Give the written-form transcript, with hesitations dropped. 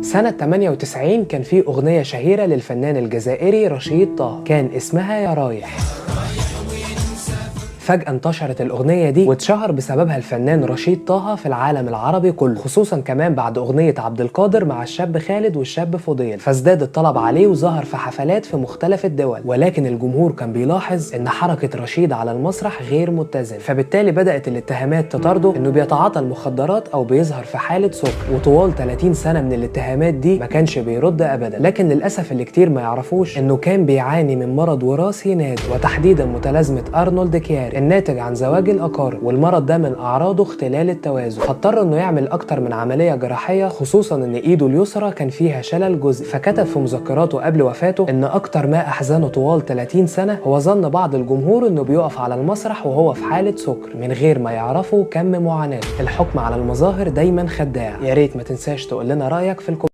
سنة 98 كان في أغنية شهيرة للفنان الجزائري رشيد طه كان اسمها يا رايح. فجأة انتشرت الأغنية دي واتشهر بسببها الفنان رشيد طه في العالم العربي كله، خصوصا كمان بعد أغنية عبد القادر مع الشاب خالد والشاب فضيل، فازداد الطلب عليه وظهر في حفلات في مختلف الدول. ولكن الجمهور كان بيلاحظ إن حركة رشيد على المسرح غير متزنة، فبالتالي بدأت الاتهامات تطارده إنه بيتعاطى المخدرات أو بيظهر في حالة سكر. وطوال 30 سنة من الاتهامات دي ما كانش بيرد أبدا. لكن للأسف اللي كتير ما يعرفوش إنه كان بيعاني من مرض وراثي نادر، وتحديدا متلازمة أرنولد كيار الناتج عن زواج الأقارب، والمرض ده من أعراضه اختلال التوازن، فاضطر إنه يعمل أكتر من عملية جراحية، خصوصا إن إيده اليسرى كان فيها شلل جزئي. فكتب في مذكراته قبل وفاته إن أكتر ما أحزنه طوال 30 سنة هو ظن بعض الجمهور إنه بيقف على المسرح وهو في حالة سكر من غير ما يعرفوا كم معاناته. الحكم على المظاهر دايما خداع. يا ريت ما تنساش تقول لنا رأيك في الكومنتات.